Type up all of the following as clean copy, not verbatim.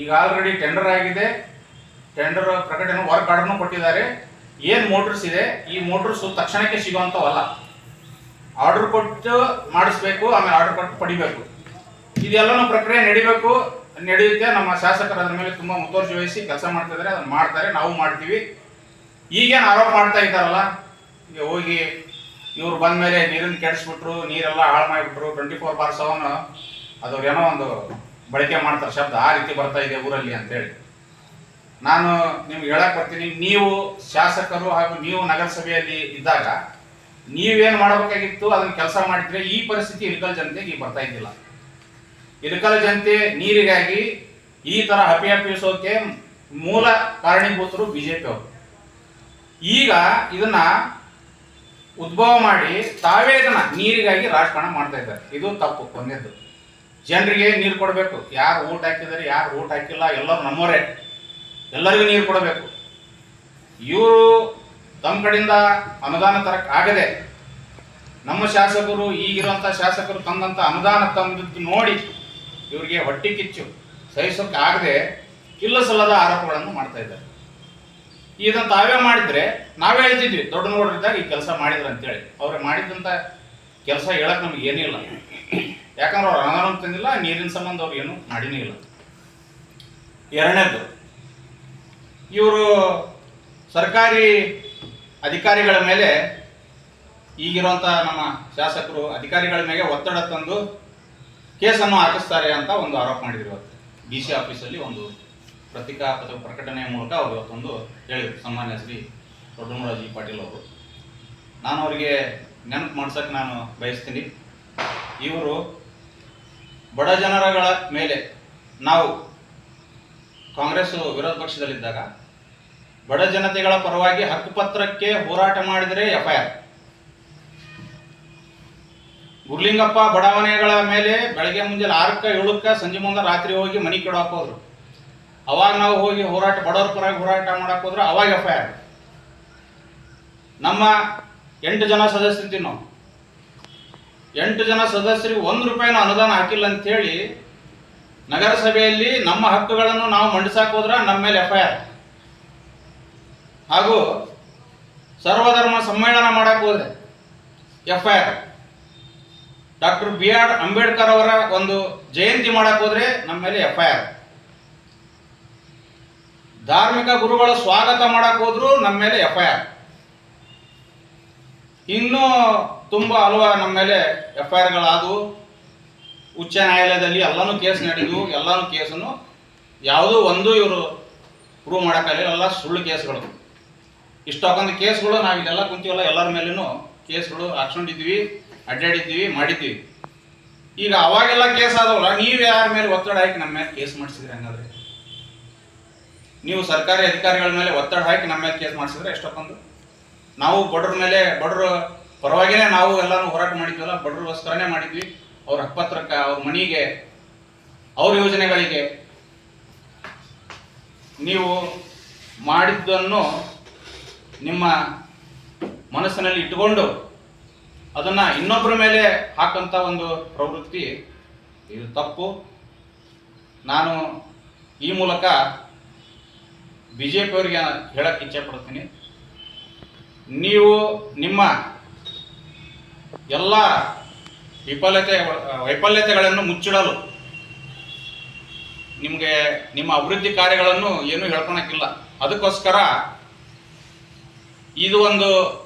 ಈಗ already tender ಆಗಿದೆ, tender ಪ್ರಕಟಣೆ ವರ್ಕ್ ಆರ್ಡರ್ನು ಕೊಟ್ಟಿದ್ದಾರೆ. ಏನು ಮೋಟರ್ಸ್ ಇದೆ ಈ ಮೋಟರ್ಸು ತಕ್ಷಣಕ್ಕೆ ಸಿಗುವಂಥವಲ್ಲ, ಆರ್ಡರ್ ಕೊಟ್ಟು ಮಾಡಿಸ್ಬೇಕು, ಆಮೇಲೆ ಆರ್ಡರ್ ಕೊಟ್ಟು ಪಡಿಬೇಕು. ಇದೆಲ್ಲನೂ ಪ್ರಕ್ರಿಯೆ ನಡೆಯುತ್ತೆ. ನಮ್ಮ ಶಾಸಕರು ಅದ್ರ ಮೇಲೆ ತುಂಬ ಮುತುವರ್ಜಿ ವಹಿಸಿ ಕೆಲಸ ಮಾಡ್ತಿದ್ದಾರೆ, ಅದನ್ನು ಮಾಡ್ತಾರೆ, ನಾವು ಮಾಡ್ತೀವಿ. ಈಗೇನು ಆರೋಪ ಮಾಡ್ತಾ ಇದ್ದಾರಲ್ಲ, ಈಗ ಹೋಗಿ ಇವ್ರು ಬಂದ ಮೇಲೆ ನೀರನ್ನು ಕೆಡಿಸ್ಬಿಟ್ರು, ನೀರೆಲ್ಲ ಹಾಳು ಮಾಡಿಬಿಟ್ರು, 24/7 ಅದವ್ರು ಏನೋ ಒಂದು ಬಳಕೆ ಮಾಡ್ತಾರೆ ಶಬ್ದ, ಆ ರೀತಿ ಬರ್ತಾ ಇದೆ ಊರಲ್ಲಿ ಅಂತೇಳಿ ನಾನು ನಿಮ್ಗೆ ಹೇಳಕ್ ಬರ್ತೀನಿ. ನೀವು ಶಾಸಕರು ಹಾಗೂ ನೀವು ನಗರಸಭೆಯಲ್ಲಿ ಇದ್ದಾಗ ನೀವೇನು ಮಾಡಬೇಕಾಗಿತ್ತು ಅದನ್ನು ಕೆಲಸ ಮಾಡಿದ್ರೆ ಈ ಪರಿಸ್ಥಿತಿ ಇಳಕಲ್ ಜನತೆಗೆ ಈಗ ಬರ್ತಾ ಇದ್ದಿಲ್ಲ. ಇಳಕಲ್ ಜನತೆ ನೀರಿಗಾಗಿ ಈ ತರ ಹಪ್ಪಿಸೋಕೆ ಮೂಲ ಕಾರಣೀಭೂತರು ಬಿಜೆಪಿ ಅವರು. ಈಗ ಇದನ್ನ ಉದ್ಭವ ಮಾಡಿ ತಾವೇ ಇದನ್ನ ನೀರಿಗಾಗಿ ರಾಜಕಾರಣ ಮಾಡ್ತಾ ಇದ್ದಾರೆ. ಇದು ತಪ್ಪು. ಒಂದೇದ್ದು, ಜನರಿಗೆ ನೀರು ಕೊಡಬೇಕು. ಯಾರು ಓಟ್ ಹಾಕಿದ್ದಾರೆ, ಯಾರು ಓಟ್ ಹಾಕಿಲ್ಲ, ಎಲ್ಲರೂ ನಮ್ಮವರೇ, ಎಲ್ಲರಿಗೂ ನೀರು ಕೊಡಬೇಕು. ಇವರು ತಮ್ಮ ಕಡೆಯಿಂದ ಅನುದಾನ ತರಕ್ ಆಗದೆ ನಮ್ಮ ಶಾಸಕರು, ಈಗಿರುವಂಥ ಶಾಸಕರು ತಂದಂಥ ಅನುದಾನ ತಂದದ್ದು ನೋಡಿ ಇವರಿಗೆ ಹೊಟ್ಟೆ ಕಿಚ್ಚು ಸಹಿಸೋಕೆ ಆಗದೆ ಇಲ್ಲ ಸಲ್ಲದ ಆರೋಪಗಳನ್ನು ಮಾಡ್ತಾ ಇದ್ದಾರೆ. ಇದನ್ನು ತಾವೇ ಮಾಡಿದ್ರೆ ನಾವೇ ಹೇಳ್ತಿದ್ವಿ, ದೊಡ್ಡ ನೋಡ್ರಿದ್ದಾಗ ಈ ಕೆಲಸ ಮಾಡಿದ್ರು ಅಂತೇಳಿ. ಅವ್ರಿಗೆ ಮಾಡಿದಂಥ ಕೆಲಸ ಹೇಳಕ್ ನಮ್ಗೆ ಏನಿಲ್ಲ, ಯಾಕಂದ್ರೆ ಅವ್ರು ಅನುದಾನ ತಂದಿಲ್ಲ, ನೀರಿನ ಸಂಬಂಧ ಅವ್ರು ಏನು ಮಾಡಿನೇ ಇಲ್ಲ. ಎರಡನೇದು, ಇವರು ಸರ್ಕಾರಿ ಅಧಿಕಾರಿಗಳ ಮೇಲೆ, ಈಗಿರುವಂಥ ನಮ್ಮ ಶಾಸಕರು ಅಧಿಕಾರಿಗಳ ಮೇಲೆ ಒತ್ತಡ ತಂದು ಕೇಸನ್ನು ಹಾಕಿಸ್ತಾರೆ ಅಂತ ಒಂದು ಆರೋಪ ಮಾಡಿದ್ರು. ಇವತ್ತು DC ಆಫೀಸಲ್ಲಿ ಒಂದು ಪತ್ರಿಕಾ ಪ್ರಕಟಣೆಯ ಮೂಲಕ ಅವರು ಇವತ್ತೊಂದು ಹೇಳಿದರು, ಸನ್ಮಾನ್ಯ ಶ್ರೀ ದೊಡ್ಡಮುರಾಜಿ ಪಾಟೀಲ್ ಅವರು. ನಾನು ಅವರಿಗೆ ನೆನಪು ಮಾಡ್ಸಕ್ಕೆ ನಾನು ಬಯಸ್ತೀನಿ. ಇವರು ಬಡ ಜನರಗಳ ಮೇಲೆ, ನಾವು ಕಾಂಗ್ರೆಸ್ ವಿರೋಧ ಪಕ್ಷದಲ್ಲಿದ್ದಾಗ ಬಡ ಜನತೆಗಳ ಪರವಾಗಿ ಹಕ್ಕುಪತ್ರಕ್ಕೆ ಹೋರಾಟ ಮಾಡಿದರೆ FIR. ಗುರ್ಲಿಂಗಪ್ಪ ಬಡಾವಣೆಗಳ ಮೇಲೆ ಬೆಳಗ್ಗೆ ಮುಂಜಾನೆ 6ಕ್ಕೆ 7ಕ್ಕೆ ಸಂಜೆ ಮುಂದೆ ರಾತ್ರಿ ಹೋಗಿ ಮನೆ ಕೆಡೋಕೆ ಹೋದ್ರು. ಅವಾಗ ನಾವು ಹೋಗಿ ಹೋರಾಟ, ಬಡವರ ಪರವಾಗಿ ಹೋರಾಟ ಮಾಡಕ್ಕೆ ಹೋದ್ರೆ ಅವಾಗ FIR. ನಮ್ಮ 8 ಜನ ಸದಸ್ಯರಿದ್ದೀವಿ ನಾವು. 8 ಜನ ಸದಸ್ಯರಿಗೆ ₹1 ಅನುದಾನ ಹಾಕಿಲ್ಲ ಅಂತೇಳಿ ನಗರಸಭೆಯಲ್ಲಿ ನಮ್ಮ ಹಕ್ಕುಗಳನ್ನು ನಾವು ಮಂಡಿಸಕ್ಕೆ ಹೋದ್ರೆ ನಮ್ಮ ಮೇಲೆ FIR. ಹಾಗೂ ಸರ್ವಧರ್ಮ ಸಮ್ಮೇಳನ ಮಾಡಕ್ಕೆ ಹೋದ್ರೆ FIR. ಡಾಕ್ಟರ್ BR ಅಂಬೇಡ್ಕರ್ ಅವರ ಒಂದು ಜಯಂತಿ ಮಾಡಕ್ಕೆ ಹೋದ್ರೆ ನಮ್ಮ ಮೇಲೆ FIR. ಧಾರ್ಮಿಕ ಗುರುಗಳ ಸ್ವಾಗತ ಮಾಡಕ್ಕೆ ಹೋದ್ರು ನಮ್ಮ ಮೇಲೆ FIR. ಇನ್ನೂ ತುಂಬಾ ಹಲವಾರು ನಮ್ಮ ಮೇಲೆ FIRಗಳಾದವು. ಉಚ್ಚ ನ್ಯಾಯಾಲಯದಲ್ಲಿ ಎಲ್ಲಾನು ಕೇಸ್ ನಡೆದು, ಎಲ್ಲಾನು ಕೇಸನ್ನು ಯಾವುದೋ ಒಂದು ಇವರು ಪ್ರೂವ್ ಮಾಡೋಕ್ಕಾಗಲಿಲ್ಲ, ಎಲ್ಲ ಸುಳ್ಳು ಕೇಸ್ಗಳು. ಇಷ್ಟೊಂದು ಕೇಸ್ಗಳು ನಾವು ಇದೆಲ್ಲ ಕುಂತೀವಲ್ಲ, ಎಲ್ಲರ ಮೇಲೂ ಕೇಸ್ಗಳು ಹಾಕ್ಸ್ಕೊಂಡಿದ್ವಿ, ಅಡ್ಡಾಡಿದ್ವಿ, ಮಾಡಿದ್ವಿ. ಈಗ ಅವಾಗೆಲ್ಲ ಕೇಸ್ ಆದವಲ್ಲ, ನೀವು ಯಾರ ಮೇಲೆ ಒತ್ತಡ ಹಾಕಿ ನಮ್ಮ ಮೇಲೆ ಕೇಸ್ ಮಾಡಿಸಿದ್ರಿ? ಹಂಗಾದ್ರೆ ನೀವು ಸರ್ಕಾರಿ ಅಧಿಕಾರಿಗಳ ಮೇಲೆ ಒತ್ತಡ ಹಾಕಿ ನಮ್ಮ ಮೇಲೆ ಕೇಸ್ ಮಾಡಿಸಿದ್ರೆ ಎಷ್ಟೊಂದು. ನಾವು ಬಡವ್ರ ಮೇಲೆ, ಬಡವ್ರ ಪರವಾಗಿನೇ ನಾವು ಎಲ್ಲಾನು ಹೋರಾಟ ಮಾಡಿದ್ವಲ್ಲ, ಬಡವ್ರಿಗೋಸ್ಕರನೇ ಮಾಡಿದ್ವಿ. ಅವ್ರ ಹಕ್ಕುಪತ್ರಕ್ಕೆ, ಅವ್ರ ಮನೆಗೆ, ಅವ್ರ ಯೋಜನೆಗಳಿಗೆ ನೀವು ಮಾಡಿದ್ದನ್ನು ನಿಮ್ಮ ಮನಸ್ಸಿನಲ್ಲಿ ಇಟ್ಟುಕೊಂಡು ಅದನ್ನ ಇನ್ನೊಬ್ಬರ ಮೇಲೆ ಹಾಕಂತ ಒಂದು ಪ್ರವೃತ್ತಿ, ಇದು ತಪ್ಪು. ನಾನು ಈ ಮೂಲಕ ಬಿಜೆಪಿ ಅವರಿಗೆ ಹೇಳಕ್ ಇಚ್ಛೆ ಪಡ್ತೀನಿ, ನೀವು ನಿಮ್ಮ ಎಲ್ಲ ವೈಫಲ್ಯತೆಗಳನ್ನು ಮುಚ್ಚಿಡಲು ನಿಮಗೆ ನಿಮ್ಮ ಅಭಿವೃದ್ಧಿ ಕಾರ್ಯಗಳನ್ನು ಏನೂ ಹೇಳ್ಕೊಳಕ್ಕಿಲ್ಲ. ಅದಕ್ಕೋಸ್ಕರ ಇದು ಒಂದು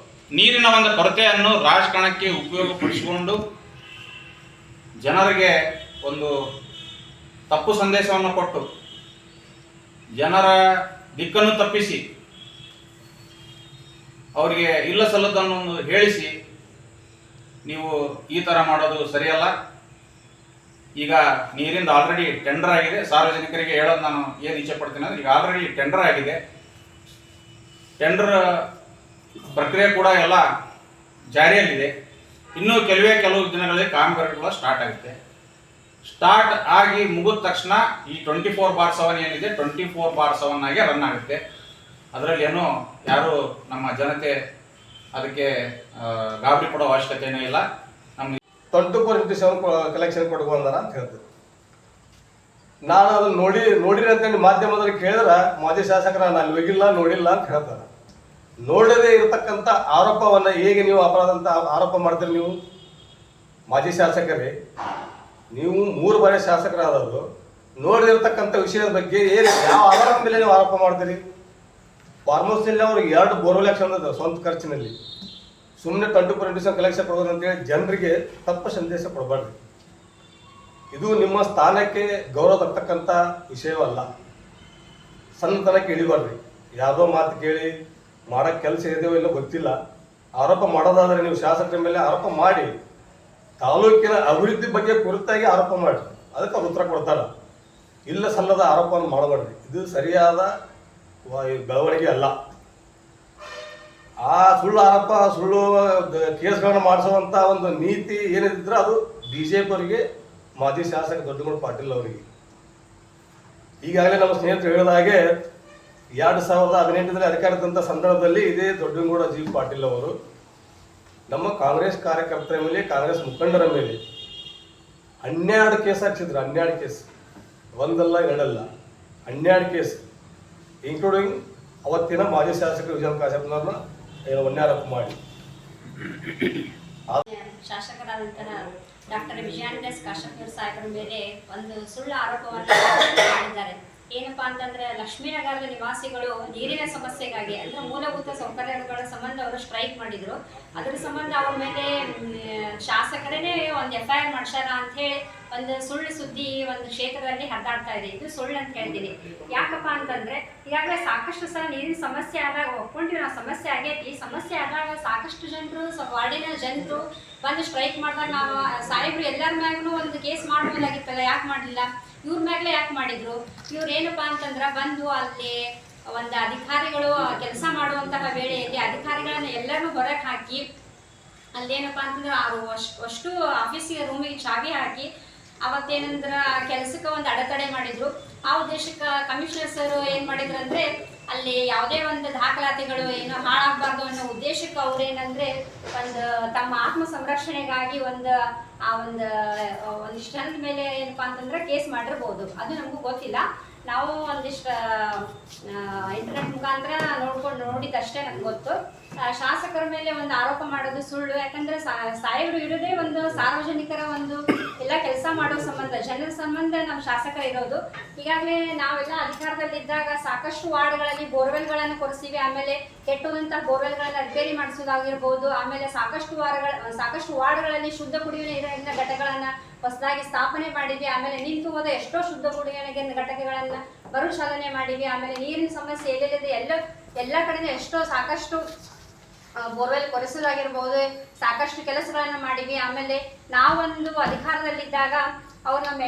ನೀರಿನ ಒಂದು ಕೊರತೆಯನ್ನು ರಾಜಕಾರಣಕ್ಕೆ ಉಪಯೋಗಪಡಿಸಿಕೊಂಡು ಜನರಿಗೆ ಒಂದು ತಪ್ಪು ಸಂದೇಶವನ್ನು ಕೊಟ್ಟು ಜನರ ದಿಕ್ಕನ್ನು ತಪ್ಪಿಸಿ ಅವರಿಗೆ ಇಲ್ಲ ಸಲ್ಲದನ್ನು ಹೇಳಿಸಿ ನೀವು ಈ ಥರ ಮಾಡೋದು ಸರಿಯಲ್ಲ. ಈಗ ನೀರಿಂದ ಆಲ್ರೆಡಿ ಟೆಂಡರ್ ಆಗಿದೆ. ಸಾರ್ವಜನಿಕರಿಗೆ ಹೇಳೋದು ನಾನು ಏನು ಇಚ್ಛೆ ಪಡ್ತೀನಿ ಅಂದರೆ, ಈಗ ಆಲ್ರೆಡಿ ಟೆಂಡರ್ ಆಗಿದೆ. ಟೆಂಡರ್ ಪ್ರಕ್ರಿಯೆ ಕೂಡ ಎಲ್ಲ ಜಾರಿಯಲ್ಲಿದೆ. ಇನ್ನೂ ಕೆಲವು ದಿನಗಳಲ್ಲಿ ಕಾಮಗಾರಿ ಕೂಡ ಸ್ಟಾರ್ಟ್ ಆಗುತ್ತೆ. ಸ್ಟಾರ್ಟ್ ಆಗಿ ಮುಗಿದ ತಕ್ಷಣ ಈ 24/7 ಏನಿದೆ 24/7 ಆಗಿ ರನ್ ಆಗುತ್ತೆ. ಅದರಲ್ಲಿ ಏನೋ ಯಾರು ನಮ್ಮ ಜನತೆ ಅದಕ್ಕೆ ಗಾಬರಿ ಪಡೋ ಅವಶ್ಯಕತೆ ಏನೂ ಇಲ್ಲ. 24/7 ಕಲೆಕ್ಷನ್ ಕೊಡುವಂದಾರ ಅಂತ ಹೇಳ್ತೀವಿ. ನಾನು ಅದನ್ನ ನೋಡಿರಿ ಅಂತೇಳಿ ಮಾಧ್ಯಮದಲ್ಲಿ ಕೇಳಿದ್ರೆ ಮಾಜಿ ಶಾಸಕರ ನಾನು ಅಲ್ಲಿ ಹೋಗಿಲ್ಲ ನೋಡಿಲ್ಲ ಅಂತ ಹೇಳ್ತಾರೆ. ನೋಡದೇ ಇರತಕ್ಕಂಥ ಆರೋಪವನ್ನು ಹೇಗೆ ನೀವು ಅಪರಾಧ ಅಂತ ಆರೋಪ ಮಾಡ್ತೀರಿ? ನೀವು ಮಾಜಿ ಶಾಸಕರೇ, ನೀವು 3 ಬಾರಿ ಶಾಸಕರಾದವರು ನೋಡಿದಿರ್ತಕ್ಕಂಥ ವಿಷಯದ ಬಗ್ಗೆ ಯಾವ ಆಧಾರದ ಮೇಲೆ ನೀವು ಆರೋಪ ಮಾಡ್ತೀರಿ? ಫಾರ್ಮರ್ಸ್ನಲ್ಲಿ ಅವ್ರಿಗೆ 2 ಬೋರ್ವೆಲ್ ಹಾಕ್ಸಂದ ಸ್ವಂತ ಖರ್ಚಿನಲ್ಲಿ ಸುಮ್ಮನೆ 24 ಕಲೆಕ್ಷನ್ ಕೊಡೋದು ಅಂತೇಳಿ ಜನರಿಗೆ ತಪ್ಪು ಸಂದೇಶ ಕೊಡಬಾರ್ದು. ಇದು ನಿಮ್ಮ ಸ್ಥಾನಕ್ಕೆ ಗೌರವ ತರ್ತಕ್ಕಂಥ ವಿಷಯವಲ್ಲ. ಸಣ್ಣತನಕ್ಕೆ ಇಳಿಬಾರ್ರಿ. ಯಾವುದೋ ಮಾತು ಕೇಳಿ ಮಾಡೋಕ್ಕೆ ಕೆಲಸ ಇದೆಯೋ ಇಲ್ಲ ಗೊತ್ತಿಲ್ಲ, ಆರೋಪ ಮಾಡೋದಾದರೆ ನೀವು ಶಾಸಕರ ಮೇಲೆ ಆರೋಪ ಮಾಡಿ ತಾಲೂಕಿನ ಅಭಿವೃದ್ಧಿ ಬಗ್ಗೆ ಕುರಿತಾಗಿ ಆರೋಪ ಮಾಡಿ, ಅದಕ್ಕೆ ಅವ್ರು ಉತ್ತರ ಕೊಡ್ತಾರೆ. ಇಲ್ಲ ಸಲ್ಲದ ಆರೋಪವನ್ನು ಮಾಡಬೇಡ್ರಿ. ಇದು ಸರಿಯಾದ ಬೆಳವಣಿಗೆ ಅಲ್ಲ. ಆ ಸುಳ್ಳು ಆರೋಪ, ಸುಳ್ಳು ಕೇಸ್ಗಳನ್ನು ಮಾಡಿಸುವಂಥ ಒಂದು ನೀತಿ ಏನಿದ್ರೆ ಅದು BJP ಅವರಿಗೆ, ಮಾಜಿ ಶಾಸಕ ದೊಡ್ಡಗೌಡ ಪಾಟೀಲ್ ಅವರಿಗೆ. ಈಗಾಗಲೇ ನಮ್ಮ ಸ್ನೇಹಿತರು ಹೇಳಿದ ಹಾಗೆ 2018ರಲ್ಲಿ ಅಧಿಕಾರದಂಥ ಸಂದರ್ಭದಲ್ಲಿ ಇದೇ ದೊಡ್ಡಗೌಡ G. ಪಾಟೀಲ್ ಅವರು ನಮ್ಮ ಕಾಂಗ್ರೆಸ್ ಕಾರ್ಯಕರ್ತರ ಮೇಲೆ, ಕಾಂಗ್ರೆಸ್ ಮುಖಂಡರ ಮೇಲೆ 12 ಕೇಸ್ ಹಾಕ್ಸಿದ್ರು. 12 ಕೇಸ್, ಒಂದಲ್ಲ ಎರಡಲ್ಲ, 12 ಕೇಸ್, ಇನ್ಕ್ಲೂಡಿಂಗ್ ಅವತ್ತಿನ ಮಾಜಿ ಶಾಸಕರು ವಿಜಯ್ ಕಾಶಪ್ಪನವ್ರನ್ನ ಹೊಣೆಯಾರೋಪ ಮಾಡಿ. ಶಾಸಕರಾದಂತಹ ಡಾಕ್ಟರ್ ವಿಜಯಾನಂದ ಕಾಶಪ್ಪನವರ ಸಾಹೇಬರ ಮೇಲೆ ಒಂದು ಸುಳ್ಳು ಆರೋಪವನ್ನು ಮಾಡಿದ್ದಾರೆ. ಏನಪ್ಪಾ ಅಂತಂದ್ರೆ, ಲಕ್ಷ್ಮೀನಗರದ ನಿವಾಸಿಗಳು ನೀರಿನ ಸಮಸ್ಯೆಗಾಗಿ ಅಂದ್ರೆ ಮೂಲಭೂತ ಸೌಕರ್ಯಗಳ ಸಂಬಂಧ ಅವರು ಸ್ಟ್ರೈಕ್ ಮಾಡಿದ್ರು. ಅದರ ಸಂಬಂಧ ಅವ್ರ ಮೇಲೆ ಶಾಸಕರೇ ಒಂದು FIR ಮಾಡ್ಸಾರ ಅಂತ ಹೇಳಿ ಒಂದು ಸುಳ್ಳು ಸುದ್ದಿ ಒಂದು ಕ್ಷೇತ್ರದಲ್ಲಿ ಹರಿದಾಡ್ತಾ ಇದೆ. ಇದು ಸುಳ್ಳು ಅಂತ ಹೇಳ್ತೀನಿ. ಯಾಕಪ್ಪ ಅಂತಂದ್ರೆ, ಈಗಾಗಲೇ ಸಾಕಷ್ಟು ಸಲ ನೀರಿನ ಸಮಸ್ಯೆ ಆದಾಗ ಒಪ್ಕೊಂಡಿರೋ ಸಮಸ್ಯೆ ಆಗೈತಿ. ಸಮಸ್ಯೆ ಆದಾಗ ಸಾಕಷ್ಟು ಜನರು, ವಾರ್ಡಿನ ಜನರು ಬಂದು ಸ್ಟ್ರೈಕ್ ಮಾಡಿದಾಗ ನಾವು ಸಾಹೇಬ್ರು ಎಲ್ಲರ ಮ್ಯಾಗೂ ಒಂದು ಕೇಸ್ ಮಾಡ್ಬೋದಾಗಿತ್ತಲ್ಲ, ಯಾಕೆ ಮಾಡಲಿಲ್ಲ? ಇವ್ರ ಮ್ಯಾಗ್ಲೇ ಯಾಕೆ ಮಾಡಿದ್ರು? ಇವ್ರು ಏನಪ್ಪಾ ಅಂತಂದ್ರೆ, ಬಂದು ಅಲ್ಲಿ ಒಂದು ಅಧಿಕಾರಿಗಳು ಕೆಲಸ ಮಾಡುವಂತಹ ವೇಳೆಯಲ್ಲಿ ಅಧಿಕಾರಿಗಳನ್ನ ಎಲ್ಲರನ್ನೂ ಹೊರಗೆ ಹಾಕಿ ಅಲ್ಲೇನಪ್ಪ ಅಂತಂದ್ರೆ ಅಷ್ಟು ಆಫೀಸಿಗೆ ರೂಮಿಗೆ ಚಾವಿ ಹಾಕಿ ಅವತ್ತೇನಂದ್ರೆ ಕೆಲಸಕ್ಕೆ ಒಂದು ಅಡೆತಡೆ ಮಾಡಿದ್ರು. ಆ ಉದ್ದೇಶಕ್ಕೆ ಕಮಿಷನರ್ ಸರ್ ಏನು ಮಾಡಿದ್ರು ಅಂದರೆ, ಅಲ್ಲಿ ಯಾವುದೇ ಒಂದು ದಾಖಲಾತಿಗಳು ಏನು ಹಾಳಾಗಬಾರ್ದು ಅನ್ನೋ ಉದ್ದೇಶಕ್ಕೆ ಅವ್ರೇನಂದ್ರೆ ಒಂದು ತಮ್ಮ ಆತ್ಮ ಸಂರಕ್ಷಣೆಗಾಗಿ ಒಂದಿಷ್ಟು ಜನದ ಮೇಲೆ ಏನಪ್ಪಾ ಅಂತಂದ್ರೆ ಕೇಸ್ ಮಾಡಿರ್ಬೋದು. ಅದು ನಮಗೂ ಗೊತ್ತಿಲ್ಲ. ನಾವು ಒಂದಿಷ್ಟು ಇಂಟರ್ನೆಟ್ ಮುಖಾಂತರ ನೋಡಿದ್ದಷ್ಟೇ ನಮ್ಗೆ ಗೊತ್ತು. ಶಾಸಕರ ಮೇಲೆ ಒಂದು ಆರೋಪ ಮಾಡೋದು ಸುಳ್ಳು. ಯಾಕಂದ್ರೆ ಸಾಹೇಬರು ಇರೋದೇ ಒಂದು ಸಾರ್ವಜನಿಕರ ಒಂದು ಎಲ್ಲ ಕೆಲಸ ಮಾಡೋ ಸಂಬಂಧ, ಜನರ ಸಂಬಂಧ ನಮ್ಮ ಶಾಸಕರು ಇರೋದು. ಈಗಾಗಲೇ ನಾವೆಲ್ಲ ಅಧಿಕಾರದಲ್ಲಿದ್ದಾಗ ಸಾಕಷ್ಟು ವಾರ್ಡ್ಗಳಲ್ಲಿ ಬೋರ್ವೆಲ್ಗಳನ್ನು ಕೊರೆಸಿವಿ. ಆಮೇಲೆ ಕೆಟ್ಟೋದಂಥ ಬೋರ್ವೆಲ್ಗಳನ್ನು ರಿಪೇರಿ ಮಾಡಿಸೋದಾಗಿರ್ಬೋದು. ಆಮೇಲೆ ಸಾಕಷ್ಟು ವಾರ್ಡ್ಗಳಲ್ಲಿ ಶುದ್ಧ ಕುಡಿಯುವ ನೀರಿನ ಘಟಕಗಳನ್ನು ಹೊಸದಾಗಿ ಸ್ಥಾಪನೆ ಮಾಡಿದ್ವಿ. ಆಮೇಲೆ ನಿಂತು ಹೋದ ಎಷ್ಟೋ ಶುದ್ಧ ಕುಡಿಯುವ ನೀರಿನ ಘಟಕಗಳನ್ನು ಮರುಚಾಲನೆ ಮಾಡಿದ್ವಿ. ಆಮೇಲೆ ನೀರಿನ ಸಮಸ್ಯೆ ಎಲ್ಲೆಲ್ಲಿದೆ ಎಲ್ಲ ಕಡೆ ಸಾಕಷ್ಟು ಬೋರ್ವೆಲ್ ಕೊರೆಸೋದಾಗಿರ್ಬೋದು, ಸಾಕಷ್ಟು ಕೆಲಸಗಳನ್ನು ಮಾಡಿದ್ವಿ. ಆಮೇಲೆ ನಾವೊಂದು ಅಧಿಕಾರದಲ್ಲಿದ್ದಾಗ ಅವ್ರು ನಮ್ಮ